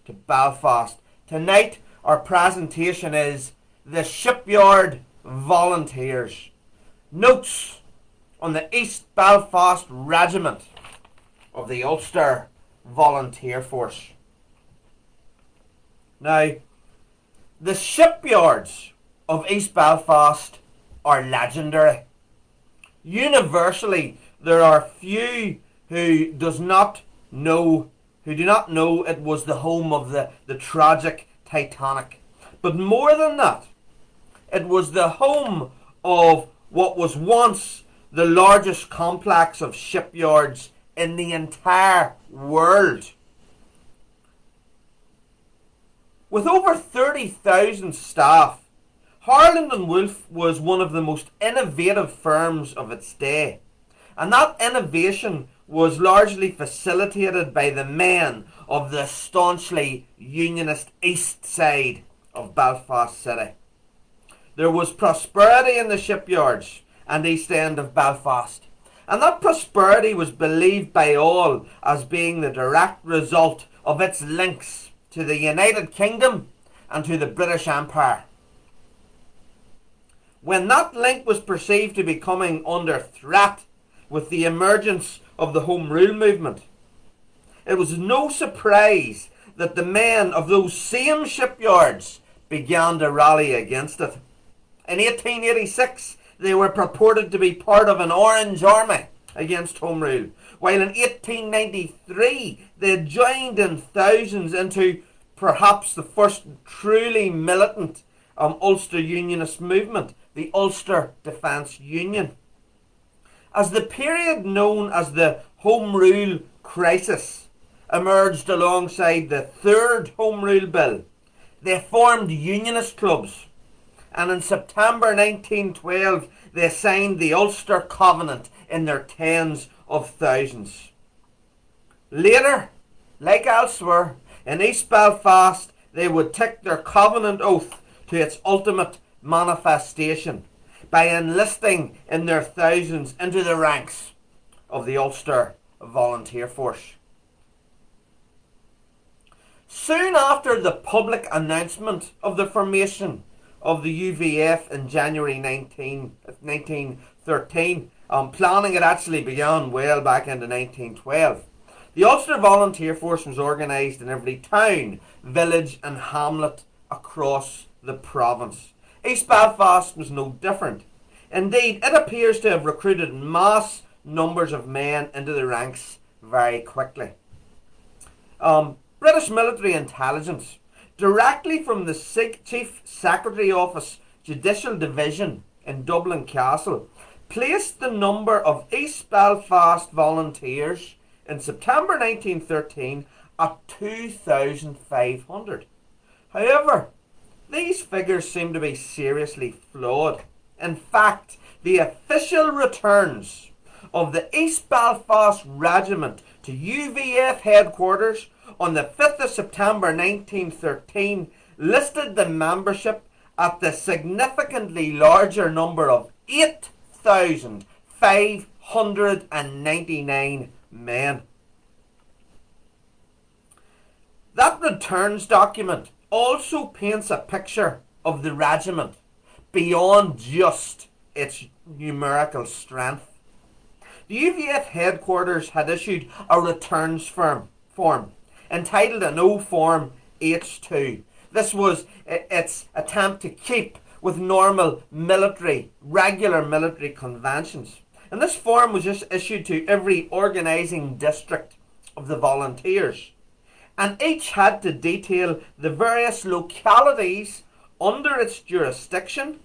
to Belfast. Tonight our presentation is the Shipyard Volunteers. Notes on the East Belfast Regiment of the Ulster Volunteer Force. Now, the shipyards of East Belfast are legendary. Universally, there are few who do not know it was the home of the tragic Titanic. But more than that, it was the home of what was once the largest complex of shipyards in the entire world. With over 30,000 staff, Harland and Wolff was one of the most innovative firms of its day. And that innovation was largely facilitated by the men of the staunchly unionist east side of Belfast City. There was prosperity in the shipyards and east end of Belfast, and that prosperity was believed by all as being the direct result of its links to the United Kingdom and to the British Empire. When that link was perceived to be coming under threat with the emergence of the Home Rule movement, it was no surprise that the men of those same shipyards began to rally against it. In 1886, they were purported to be part of an Orange Army against Home Rule, while in 1893 they joined in thousands into perhaps the first truly militant Ulster Unionist movement, the Ulster Defence Union. As the period known as the Home Rule Crisis emerged alongside the Third Home Rule Bill, they formed unionist clubs, and in September 1912 they signed the Ulster Covenant in their tens of thousands. Later, like elsewhere, in East Belfast they would take their Covenant oath to its ultimate manifestation by enlisting in their thousands into the ranks of the Ulster Volunteer Force. Soon after the public announcement of the formation of the UVF in January 1913, planning had actually begun well back into 1912. The Ulster Volunteer Force was organised in every town, village and hamlet across the province. East Belfast was no different. Indeed, it appears to have recruited mass numbers of men into the ranks very quickly. British military intelligence, directly from the Chief Secretary Office Judicial Division in Dublin Castle, placed the number of East Belfast volunteers in September 1913 at 2,500. However, these figures seem to be seriously flawed. In fact, the official returns of the East Belfast Regiment to UVF headquarters on the 5th of September 1913 listed the membership at the significantly larger number of 8,599 men. That returns document also paints a picture of the regiment beyond just its numerical strength. The UVF headquarters had issued a returns form entitled an O Form H2. This was its attempt to keep with normal regular military conventions. And this form was just issued to every organising district of the volunteers. And each had to detail the various localities under its jurisdiction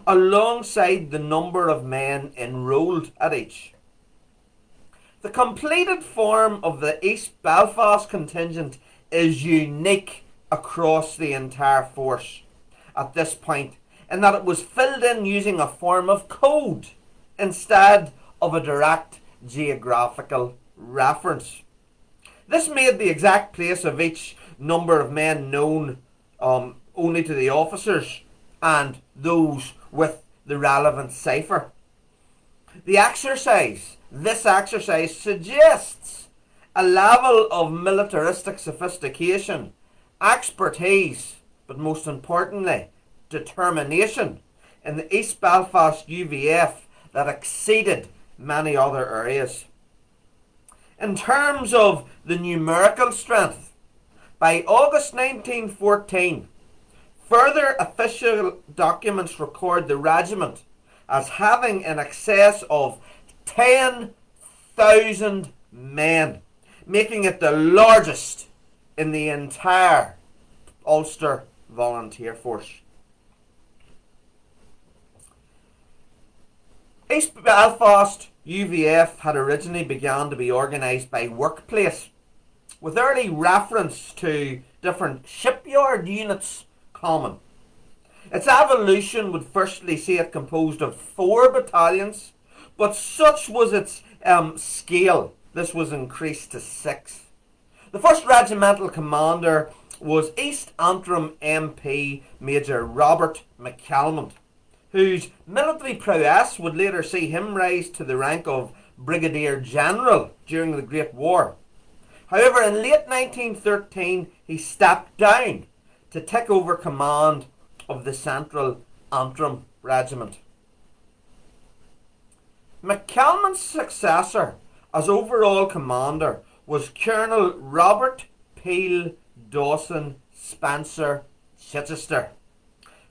alongside the number of men enrolled at each. The completed form of the East Belfast contingent is unique across the entire force at this point, in that it was filled in using a form of code instead of a direct geographical reference. This made the exact place of each number of men known only to the officers and those with the relevant cipher. This exercise suggests a level of militaristic sophistication expertise, but most importantly, determination in the East Belfast UVF that exceeded many other areas. In terms of the numerical strength, by August 1914, further official documents record the regiment as having in excess of 10,000 men, making it the largest in the entire Ulster Volunteer Force. East Belfast UVF had originally begun to be organised by workplace, with early reference to different shipyard units common. Its evolution would firstly see it composed of 4 battalions, but such was its scale, this was increased to 6. The first regimental commander was East Antrim MP Major Robert McCalmont, whose military prowess would later see him rise to the rank of Brigadier General during the Great War. However, in late 1913, he stepped down to take over command of the Central Antrim Regiment. McCalmont's successor as overall commander was Colonel Robert Peel Dawson Spencer Chichester.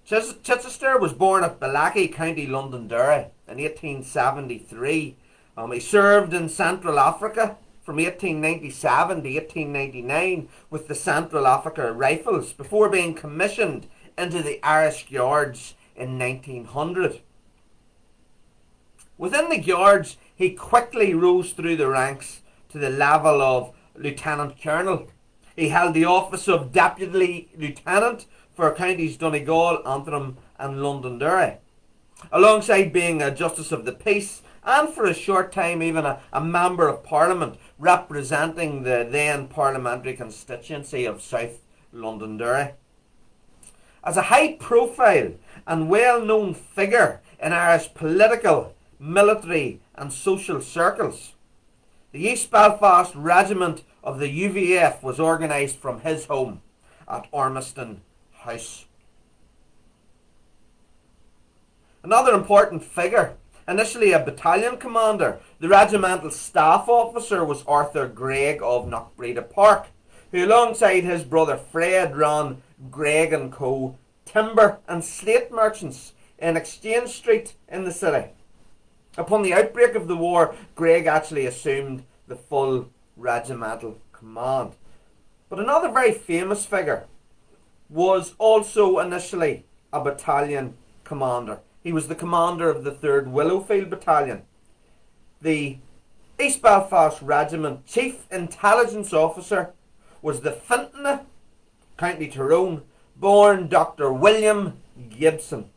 Chichester was born at Ballachy, County Londonderry in 1873. He served in Central Africa from 1897 to 1899 with the Central Africa Rifles before being commissioned into the Irish Guards in 1900. Within the Guards, he quickly rose through the ranks to the level of Lieutenant Colonel. He held the office of Deputy Lieutenant for counties Donegal, Antrim and Londonderry, alongside being a Justice of the Peace and for a short time even a Member of Parliament representing the then parliamentary constituency of South Londonderry. As a high profile and well-known figure in Irish political, military and social circles, the East Belfast Regiment of the UVF was organised from his home at Ormiston House. Another important figure, initially a battalion commander, the regimental staff officer was Arthur Gregg of Knockbreda Park, who alongside his brother Fred ran Gregg & Co. timber and slate merchants in Exchange Street in the city. Upon the outbreak of the war, Gregg actually assumed the full regimental command. But another very famous figure was also initially a battalion commander. He was the commander of the 3rd Willowfield Battalion. The East Belfast Regiment Chief Intelligence Officer was the Fintona, County Tyrone, born Dr. William Gibson.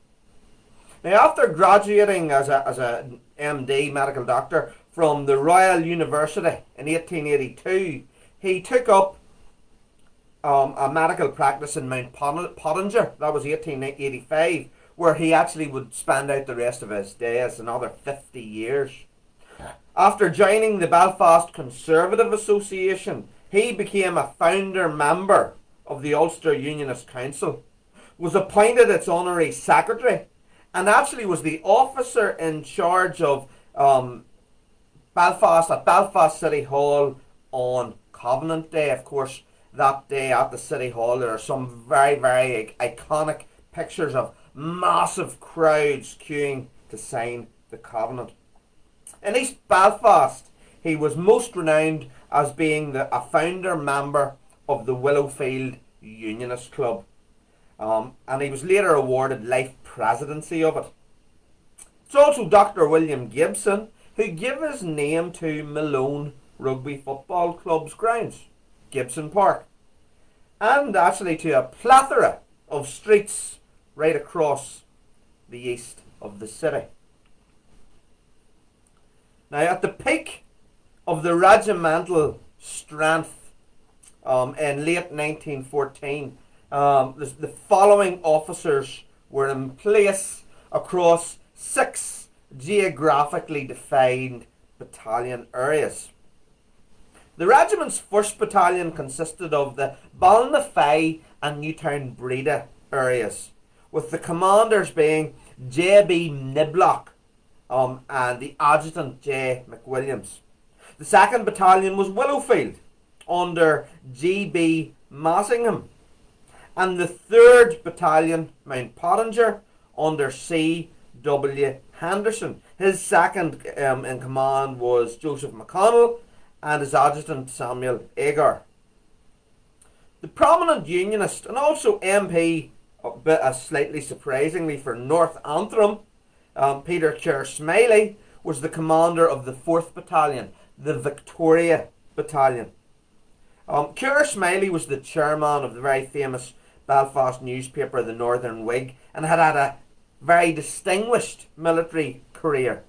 Now, after graduating as a MD, medical doctor, from the Royal University in 1882, he took up a medical practice in Mount Pottinger. That was 1885, where he actually would spend out the rest of his days, another 50 years. After joining the Belfast Conservative Association, he became a founder member of the Ulster Unionist Council, was appointed its honorary secretary, and actually was the officer in charge of Belfast at Belfast City Hall on Covenant Day. Of course, that day at the City Hall there are some very, very iconic pictures of massive crowds queuing to sign the Covenant. In East Belfast, he was most renowned as being a founder member of the Willowfield Unionist Club, and he was later awarded life presidency of it. It's also Dr. William Gibson who gave his name to Malone Rugby Football Club's grounds, Gibson Park, and actually to a plethora of streets right across the east of the city. Now, at the peak of the regimental strength in late 1914, the following officers were in place across 6 geographically defined battalion areas. The regiment's 1st battalion consisted of the Ballynafay and Newtown Breda areas, with the commanders being J.B. Niblock and the adjutant J. McWilliams. The 2nd Battalion was Willowfield under G.B. Massingham, and the 3rd Battalion, Mount Pottinger, under C.W. Henderson. His second in command was Joseph McConnell, and his adjutant Samuel Agar. The prominent Unionist and also MP, slightly surprisingly for North Antrim, Peter Kerr Smiley, was the commander of the 4th Battalion, the Victoria Battalion. Kerr Smiley was the chairman of the very famous Belfast newspaper, the Northern Whig, and had a very distinguished military career.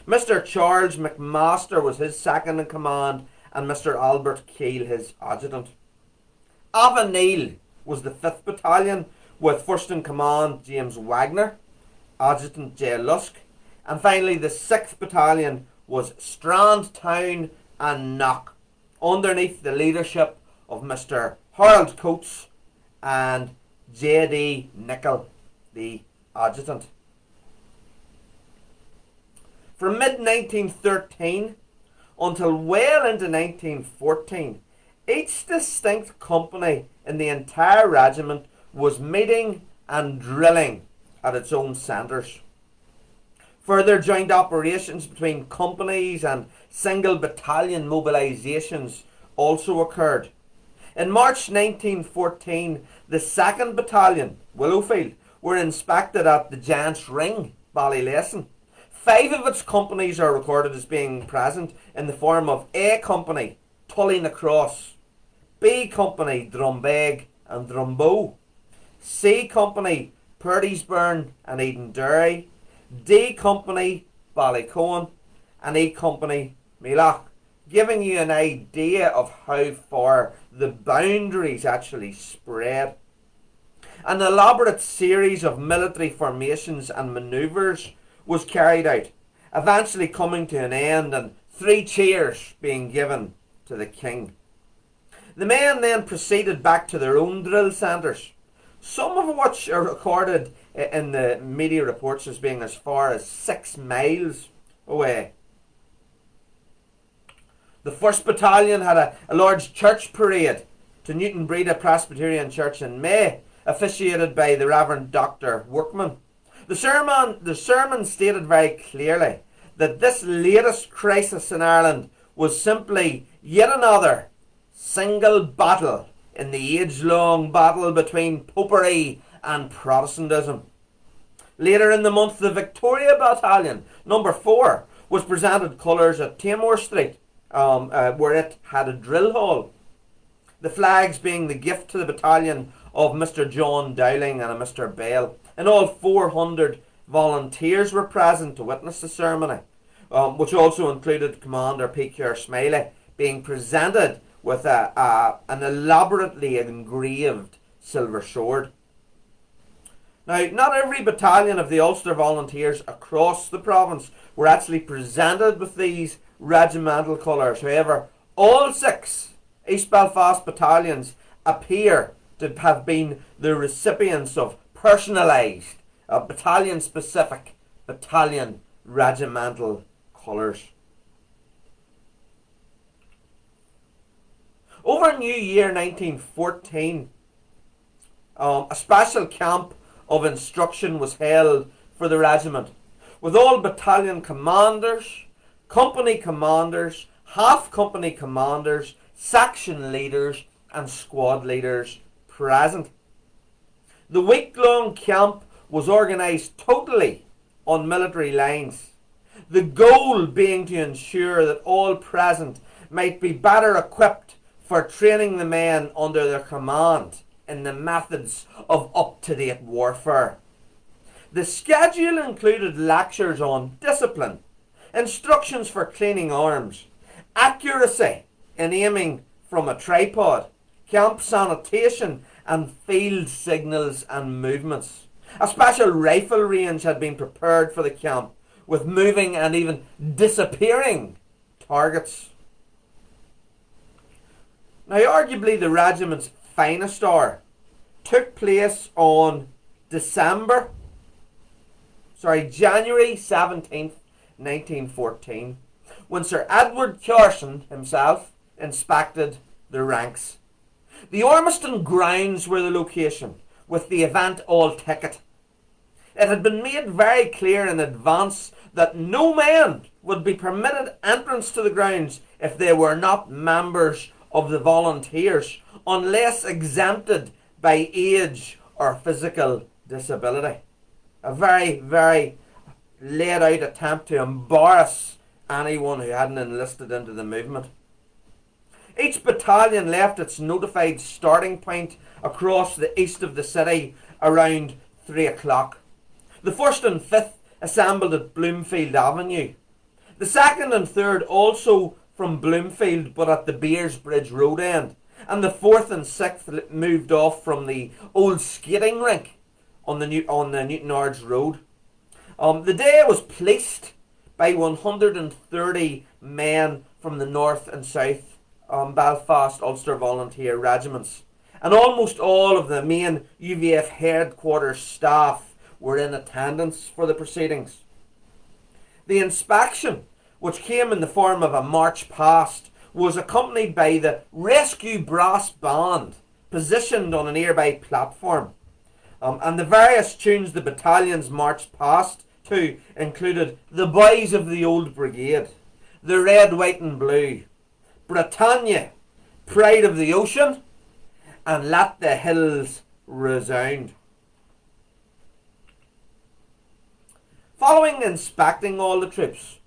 Mr. Charles McMaster was his second in command, and Mr. Albert Keel his adjutant. Avonneal was the 5th Battalion, with first in command James Wagner, adjutant J. Lusk, and finally the 6th Battalion was Strand Town and Knock, underneath the leadership of Mr. Harold Coates and J.D. Nicholl, the adjutant. From mid-1913 until well into 1914, each distinct company in the entire regiment was meeting and drilling at its own centres. Further joint operations between companies and single battalion mobilisations also occurred. In March 1914, the 2nd Battalion, Willowfield, were inspected at the Giant's Ring, Ballylesson. 5 of its companies are recorded as being present in the form of A Company, Tully na Cross, B Company, Drumbeg and Drumbo, C Company, Purtysburn and Edenderry, D Company, Ballycoan, and E Company, Meloch, giving you an idea of how far the boundaries actually spread. An elaborate series of military formations and manoeuvres was carried out, eventually coming to an end and 3 cheers being given to the king. The men then proceeded back to their own drill centres, some of which are recorded in the media reports as being as far as 6 miles away. The 1st Battalion had a large church parade to Newton Breda Presbyterian Church in May, officiated by the Reverend Dr. Workman. The sermon stated very clearly that this latest crisis in Ireland was simply yet another single battle in the age-long battle between Popery and Protestantism. Later in the month, the Victoria Battalion, number 4, was presented colours at Tamor Street, where it had a drill hall. The flags being the gift to the battalion of Mr. John Dowling and a Mr. Bale. And all 400 volunteers were present to witness the ceremony, which also included Commander P. Kerr Smiley being presented with an elaborately engraved silver sword. Now, not every battalion of the Ulster Volunteers across the province were actually presented with these regimental colours. However, all 6 East Belfast battalions appear to have been the recipients of personalised, battalion-specific, battalion regimental colours. Over New Year 1914, a special camp of instruction was held for the regiment, with all battalion commanders, company commanders, half-company commanders, section leaders and squad leaders present. The week-long camp was organised totally on military lines, the goal being to ensure that all present might be better equipped for training the men under their command in the methods of up-to-date warfare. The schedule included lectures on discipline, instructions for cleaning arms, accuracy in aiming from a tripod, camp sanitation and field signals and movements. A special rifle range had been prepared for the camp, with moving and even disappearing targets. Now, arguably the regiment's finest hour took place on January 17th, 1914, when Sir Edward Carson himself inspected the ranks. The Ormiston grounds were the location, with the event all ticket. It had been made very clear in advance that no men would be permitted entrance to the grounds if they were not members of the volunteers, unless exempted by age or physical disability. A very, very laid out attempt to embarrass anyone who hadn't enlisted into the movement. Each battalion left its notified starting point across the east of the city around 3 o'clock. The 1st and 5th assembled at Bloomfield Avenue. The 2nd and 3rd also from Bloomfield, but at the Beers Bridge Road end. And the 4th and 6th moved off from the old skating rink on the Newton Ards Road. The day was policed by 130 men from the North and South Belfast Ulster Volunteer regiments. And almost all of the main UVF headquarters staff were in attendance for the proceedings. The inspection, which came in the form of a march past, was accompanied by the rescue brass band positioned on a nearby platform. And the various tunes the battalions marched past to included The Boys of the Old Brigade, The Red, White and Blue, Britannia, Pride of the Ocean, and Let the Hills Resound. Following inspecting all the troops,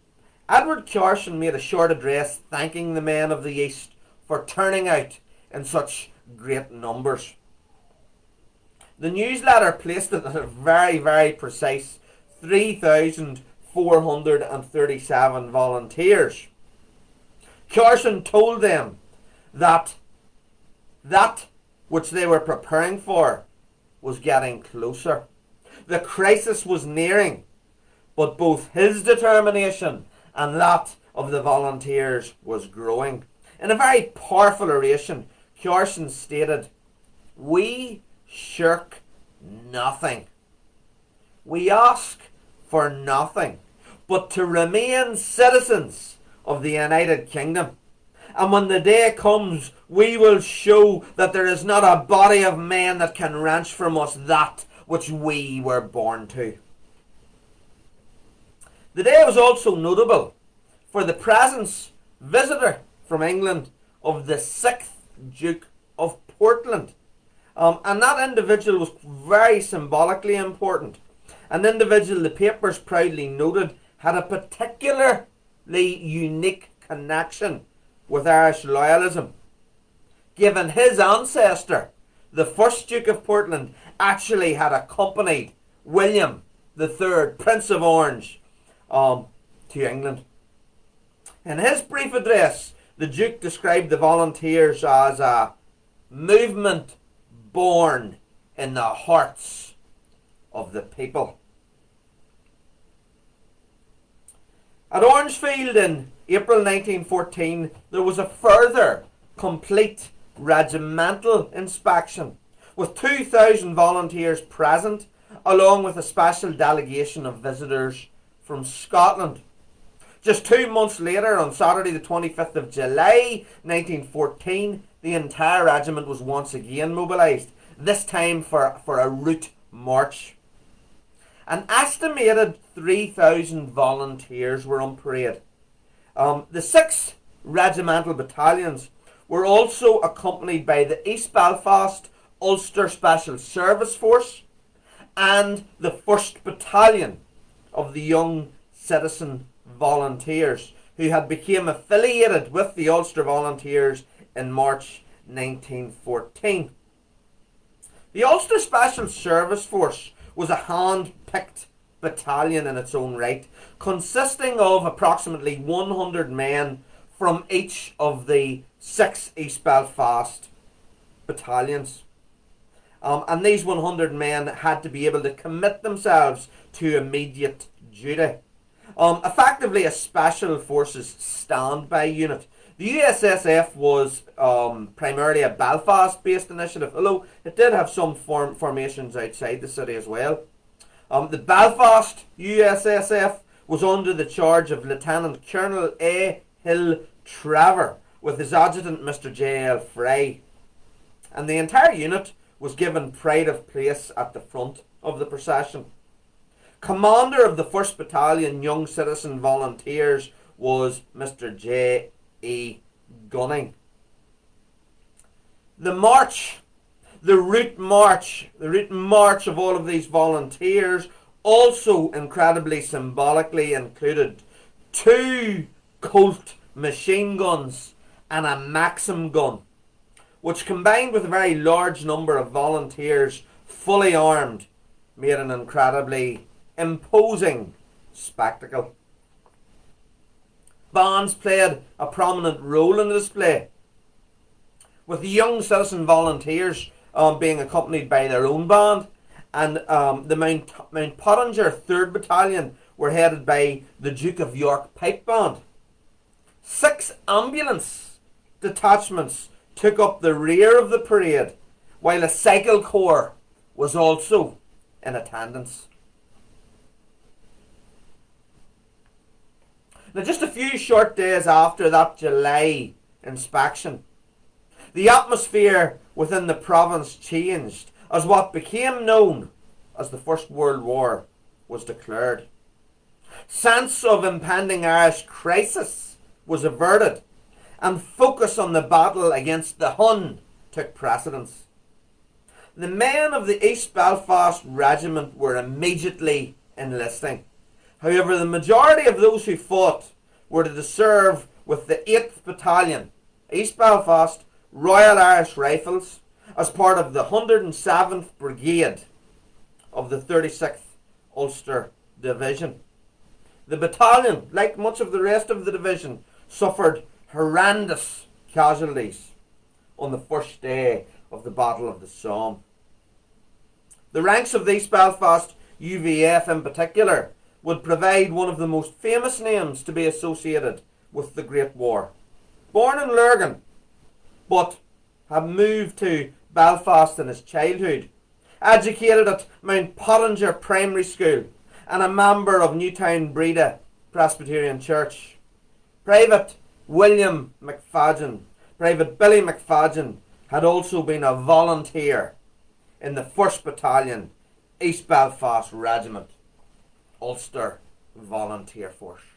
Edward Carson made a short address thanking the men of the East for turning out in such great numbers. The newsletter placed it at a very, very precise 3,437 volunteers. Carson told them that which they were preparing for was getting closer. The crisis was nearing, but both his determination and that of the volunteers was growing. In a very powerful oration, Carson stated, "We shirk nothing. We ask for nothing but to remain citizens of the United Kingdom. And when the day comes, we will show that there is not a body of men that can wrench from us that which we were born to." The day was also notable for the presence, visitor from England, of the 6th Duke of Portland. And that individual was very symbolically important. An individual the papers proudly noted had a particularly unique connection with Irish loyalism, given his ancestor, the 1st Duke of Portland, actually had accompanied William III, Prince of Orange, to England. In his brief address, the Duke described the volunteers as a movement born in the hearts of the people. At Orangefield in April 1914, there was a further complete regimental inspection, with 2,000 volunteers present, along with a special delegation of visitors from Scotland. Just 2 months later, on Saturday the 25th of July 1914, the entire regiment was once again mobilised, this time for a route march. An estimated 3,000 volunteers were on parade. The 6 regimental battalions were also accompanied by the East Belfast Ulster Special Service Force and the 1st Battalion of the Young Citizen Volunteers, who had become affiliated with the Ulster Volunteers in March 1914. The Ulster Special Service Force was a hand-picked battalion in its own right, consisting of approximately 100 men from each of the 6 East Belfast battalions. And these 100 men had to be able to commit themselves to immediate duty. Effectively a special forces standby unit. The USSF was primarily a Belfast-based initiative, although it did have some formations outside the city as well. The Belfast USSF was under the charge of Lieutenant Colonel A. Hill Trevor, with his adjutant Mr. J.L. Fry. And the entire unit was given pride of place at the front of the procession. Commander of the 1st Battalion Young Citizen Volunteers was Mr. J. E. Gunning. The route march of all of these volunteers also incredibly symbolically included 2 Colt machine guns and a Maxim gun, which combined with a very large number of volunteers fully armed made an incredibly imposing spectacle. Bands played a prominent role in the display, with the young citizen volunteers being accompanied by their own band, and the Mount Pottinger 3rd Battalion were headed by the Duke of York Pipe Band. 6 ambulance detachments took up the rear of the parade, while a cycle corps was also in attendance. Now, just a few short days after that July inspection, the atmosphere within the province changed as what became known as the First World War was declared. Sense of impending Irish crisis was averted, and focus on the battle against the Hun took precedence. The men of the East Belfast Regiment were immediately enlisting. However, the majority of those who fought were to serve with the 8th Battalion, East Belfast Royal Irish Rifles, as part of the 107th Brigade of the 36th Ulster Division. The battalion, like much of the rest of the division, suffered horrendous casualties on the first day of the Battle of the Somme. The ranks of the East Belfast UVF in particular would provide one of the most famous names to be associated with the Great War. Born in Lurgan, but had moved to Belfast in his childhood, educated at Mount Pottinger Primary School and a member of Newtown Breda Presbyterian Church. Private William McFadden, Private Billy McFadden, had also been a volunteer in the 1st Battalion, East Belfast Regiment, Ulster Volunteer Force.